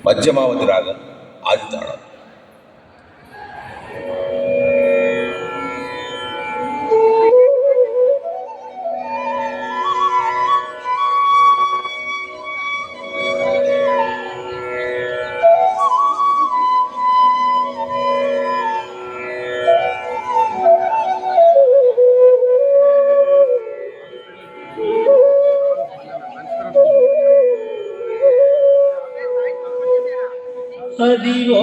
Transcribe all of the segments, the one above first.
మధ్యమావధి రాగం ఆది తాళం. అదిగో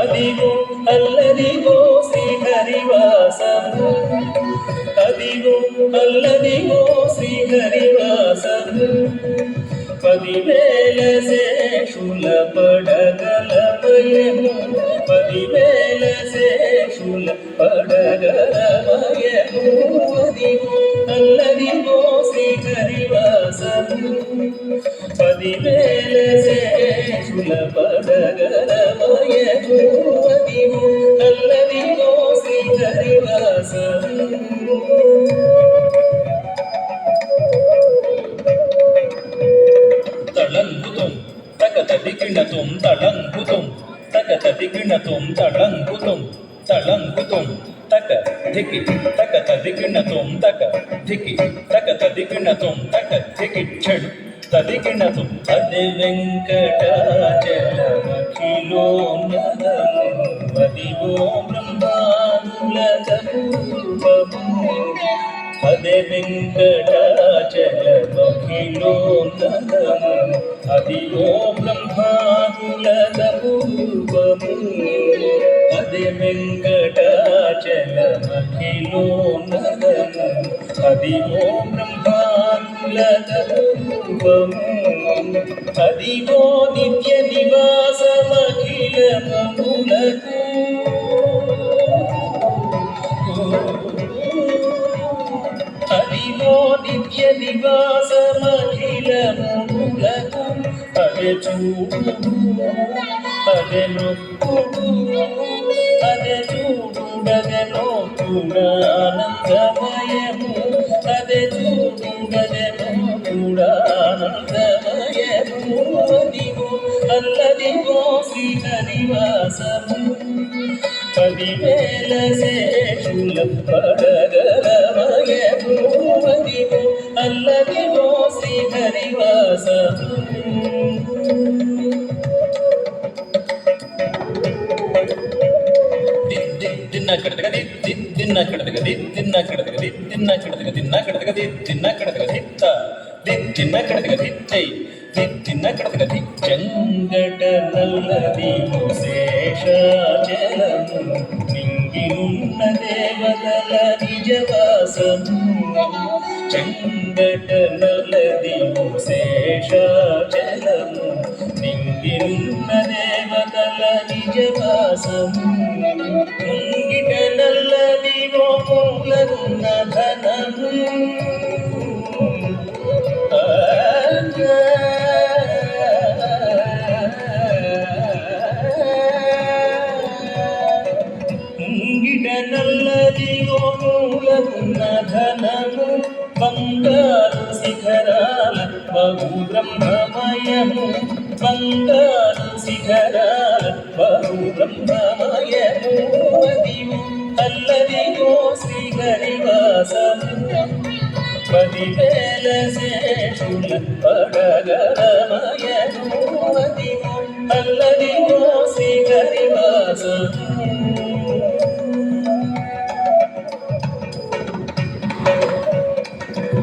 అదిగో అల్లదిగో శ్రీహరివాసము, అదిగో అల్లదిగో శ్రీహరివాసము. 10,000 శేషుల పడగలమయము, 10,000 శేషుల పడగలమయము. అదిగో అల్లదిగో శ్రీహరివాసము, 10,000 శేషుల పడగలమయము. అదిగో అల్లదిగో శ్రీహరివాసము. తళంకుతుం తకతదికిణతుం తళంకుతుం తకతదికిణతుం తళంకుతుం తళంకుతుం తక ధికి తకతదికిణతుం తక ధికి తకతదికిణతుం తక ధికి ఛడ్ తదికిణతుం అది వెంకటాచలమఖిలోన్నతము, అదిగో బ్రహ్మాండులతపూర్వము. అదే వెంకటాచలమఖిలోన్నతము, అదిగో బ్రహ్మాండులతపూర్వము. అదే వెంకటాచలమఖిలోన్నతము, అదిగో బ్రహ్మాండులతపూర్వము. అదిగో నిత్య నివాసమఖిలమములకు, అదిగో నిత్య నివాసమఖిలమములకు. అదే చూడు అదే నొక్కుడు, అదే చూడుడదే నొక్కుడానందమయము, అదే చూడుడదే నొక్కుడానందమయము. అదిగో అల్లదిగో శ్రీహరివాసము, 10,000 శేషుల పడగలమయము. అదిగో అల్లదిగో శ్రీహరివాసము. దిన్న కడతగది దిన్న కడతగది దిన్న కడతగది దిన్న కడతగది దిన్న కడతగది దిన్న కడతగది త దిన్న కడతగది తై దిన్న కడతగది. చెంగట నల్లదిగో శేషాచలము, నింగినున్న దేవతల నిజవాసము. చెంగట నల్లదిగో శేషాచలము, నింగినున్న దేవతల నిజవాసము. ముంగిట నల్లదిగో మూలగున్న ధనము, ముంగిట నల్లదిగో మూలగున్న ధనము. బంగారు శిఖరాల బహు బ్రహ్మమయము, బంగారు శిఖరాల బహు బ్రహ్మమయము. అదిగో అల్లదిగో శ్రీహరివాసము, 10,000 శేషుల పడగలమయము. అదిగో అల్లదిగో శ్రీహరివాసము.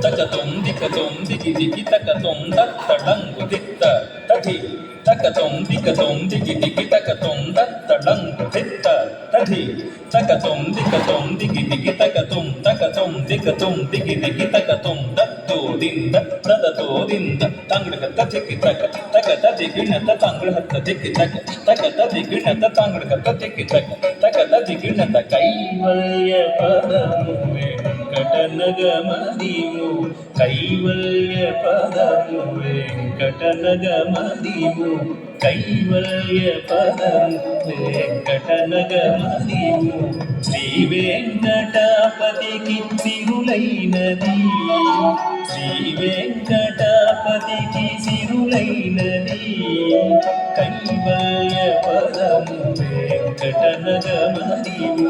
తకతుం దికతుం దిగి దిగి తకతుం తత్తడంగు దిత్త తఠి తకతుం దికతుం దిగి దిగి తకతుం తత్తడంగు దిత్త తఠి తకతుం దికతుం దిగి దిగి తకతుం తకతుం దికతుం దిగి దిగి తకతుం దత్తో దింద దదతో దింద తంగడగత దిగి తక తకత దిగిణత తంగడగత దిగి తక తకత దిగిణత తంగడగత దిగి తక తకత దిగిణత కైవల్య పదము వెంకట వెంకటనగమదిము కైవల్య పదము వెంకటనగమదిము కైవల్య పదము వెంకటనగమదిము శ్రీ వెంకటాపతికి సిరులైనది శ్రీ వెంకటాపతికి సిరులైనది కైవల్య పదము వెంకటనగమదిము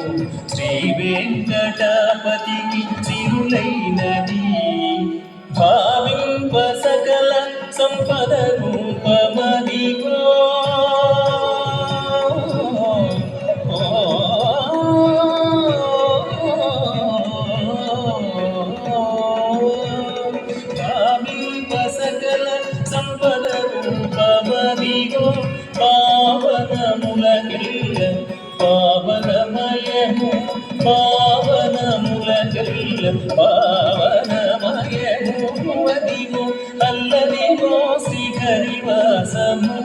శ్రీ వెంకటాపతికి సిరులైనది భావింప సకల సంపద రూపమదిగో భావింప సకల సంపద రూపమదిగో పావనములకెల్ల పావనమయము పావనములకెల్ల పావనమయము అదిగో అల్లదిగో శ్రీహరివాసము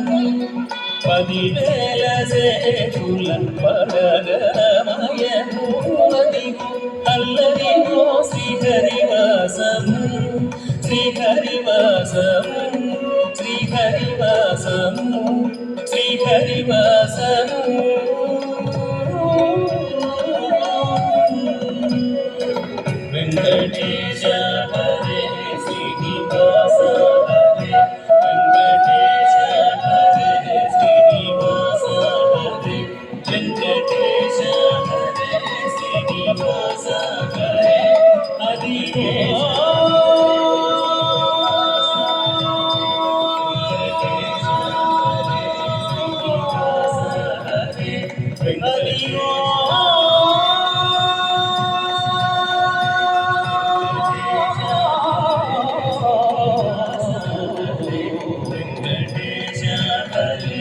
10,000 సేతుల పరగమయము అదిగో అల్లదిగో శ్రీహరివాసము శ్రీహరివాసము శ్రీహరివాసము శ్రీహరివాసము వెంకటేశ హరే శ్రీనివాస హరే వెంకటేశ హరే శ్రీనివాస హరే వెంకటేశ హరే శ్రీనివాస హరే అదిగో వెంకటేశ హరే